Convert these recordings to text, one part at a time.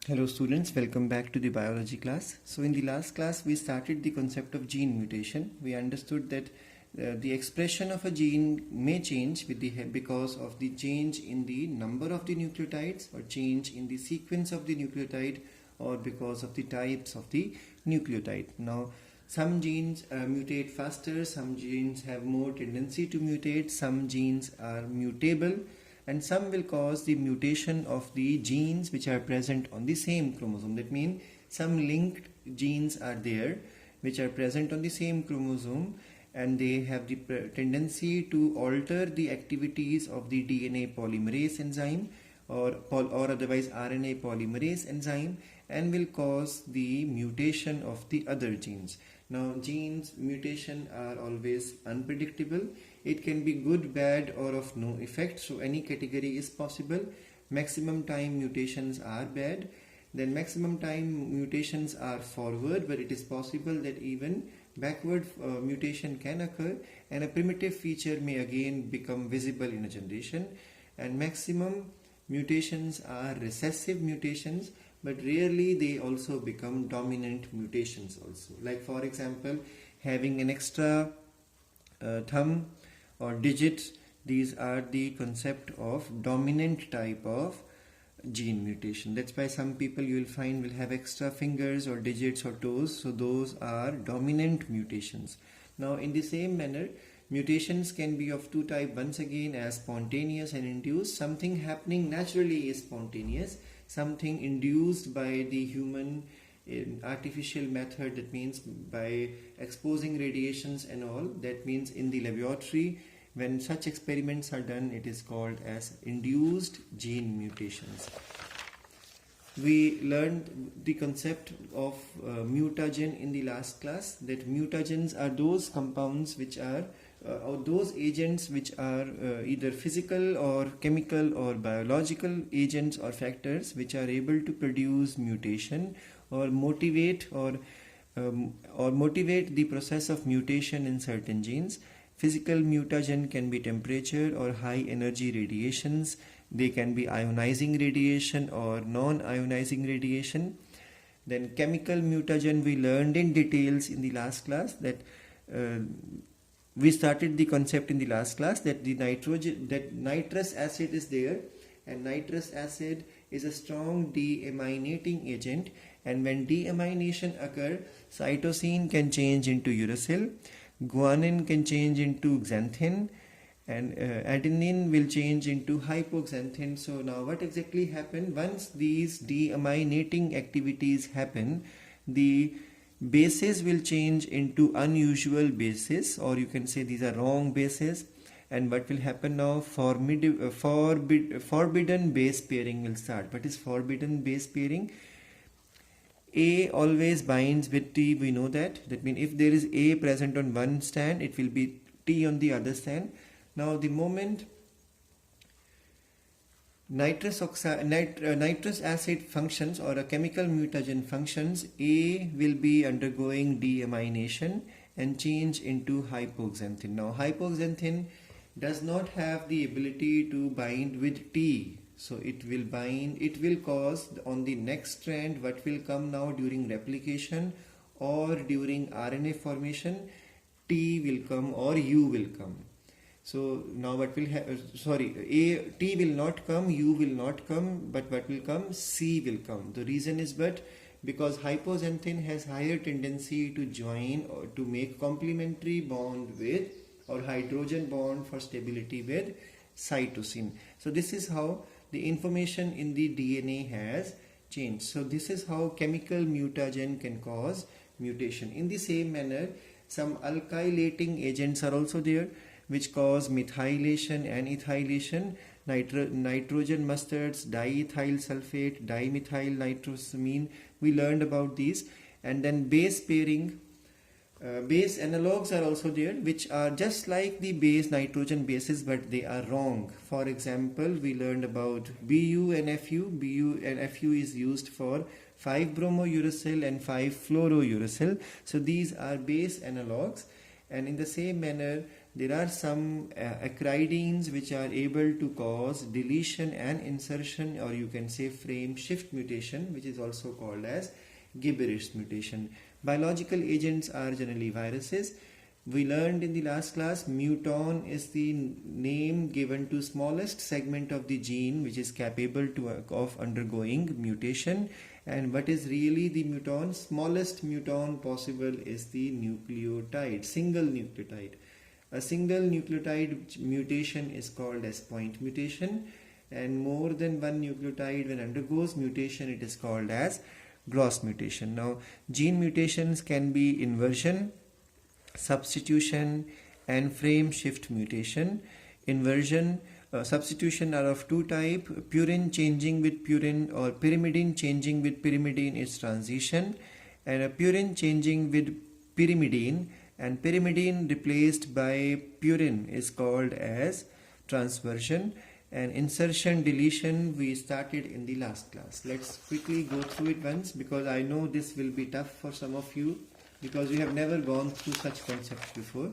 Hello students, welcome back to the biology class. So in the last class we started the concept of gene mutation. We understood that the expression of a gene may change because of the change in the number of the nucleotides or change in the sequence of the nucleotide or because of the types of the nucleotide. Now some genes mutate faster, some genes have more tendency to mutate, some genes are mutable, and some will cause the mutation of the genes which are present on the same chromosome. That means some linked genes are there which are present on the same chromosome, and they have the tendency to alter the activities of the DNA polymerase enzyme or otherwise RNA polymerase enzyme, and will cause the mutation of the other genes. Now genes mutation are always unpredictable. It can be good, bad, or of no effect, so any category is possible. Maximum time mutations are bad, then maximum time mutations are forward, but it is possible that even backward mutation can occur, and a primitive feature may again become visible in a generation. And maximum mutations are recessive mutations, but rarely they also become dominant mutations also. Like for example, having an extra thumb or digits, these are the concept of dominant type of gene mutation. That's why some people you will find will have extra fingers or digits or toes, so those are dominant mutations. Now in the same manner, mutations can be of two types once again, as spontaneous and induced. Something happening naturally is spontaneous, something induced by the human in artificial method, that means by exposing radiations and all, that means in the laboratory when such experiments are done, it is called as induced gene mutations. We learned the concept of mutagen in the last class, that mutagens are those compounds which are or those agents which are either physical or chemical or biological agents or factors which are able to produce mutation or motivate motivate the process of mutation in certain genes. Physical mutagen can be temperature or high energy radiations. They can be ionizing radiation or non-ionizing radiation. Then chemical mutagen we learned in details in the last class, that we started the concept in the last class that the nitrous acid is there, and nitrous acid is a strong deaminating agent, and when deamination occurs, cytosine can change into uracil, guanine can change into xanthine, and adenine will change into hypoxanthine. So now what exactly happened? Once these deaminating activities happen, the bases will change into unusual bases, or you can say these are wrong bases. And what will happen now? Forbidden base pairing will start. What is forbidden base pairing? A always binds with T, we know that. That means if there is A present on one stand, it will be T on the other stand. Now the moment nitrous acid functions or a chemical mutagen functions, A will be undergoing deamination and change into hypoxanthine. Now hypoxanthine does not have the ability to bind with T, so it will cause on the next strand what will come now during replication or during RNA formation, T will come or U will come. So now what will happen? T will not come, U will not come, but what will come? C will come. The reason is because hypoxanthine has higher tendency to join or to make complementary bond with or hydrogen bond for stability with cytosine. So this is how the information in the DNA has changed. So this is how chemical mutagen can cause mutation. In the same manner, some alkylating agents are also there which cause methylation and ethylation. Nitrogen mustards, diethyl sulfate, dimethyl nitrosamine, we learned about these. And then base pairing, base analogues are also there which are just like the base nitrogen bases, but they are wrong. For example, we learned about Bu and Fu. Bu and Fu is used for 5-bromouracil and 5-fluorouracil. So these are base analogues. And in the same manner, there are some acridines which are able to cause deletion and insertion, or you can say frame shift mutation, which is also called as Gibberish mutation. Biological agents are generally viruses. We learned in the last class, muton is the name given to smallest segment of the gene which is capable of undergoing mutation. And what is really the muton? Smallest muton possible is the nucleotide, single nucleotide. A single nucleotide mutation is called as point mutation, and more than one nucleotide when undergoes mutation, it is called as Gauss mutation. Now, gene mutations can be inversion, substitution, and frame shift mutation. Inversion, substitution are of two types: purine changing with purine, or pyrimidine changing with pyrimidine is transition, and a purine changing with pyrimidine and pyrimidine replaced by purine is called as transversion. And insertion deletion we started in the last class. Let's quickly go through it once, because I know this will be tough for some of you because you have never gone through such concepts before.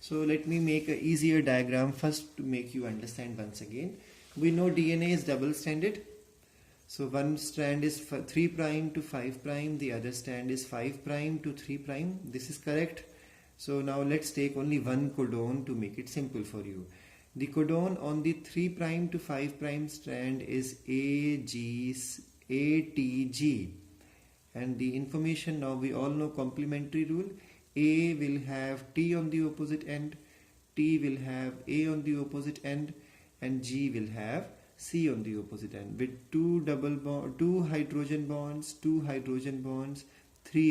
So let me make an easier diagram first to make you understand once again. We know DNA is double stranded. So one strand is 3 prime to 5 prime, the other strand is 5 prime to 3 prime. This is correct. So now let's take only one codon to make it simple for you. The codon on the 3 prime to 5 prime strand is ATG. And the information, now we all know complementary rule. A will have T on the opposite end, T will have A on the opposite end, and G will have C on the opposite end, with two hydrogen bonds, 3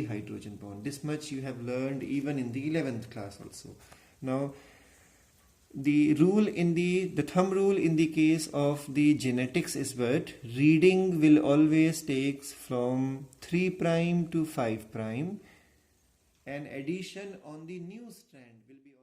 hydrogen bonds. This much you have learned even in the 11th class also. Now, the thumb rule in the case of the genetics is what? Reading will always takes from 3 prime to 5 prime, and addition on the new strand will be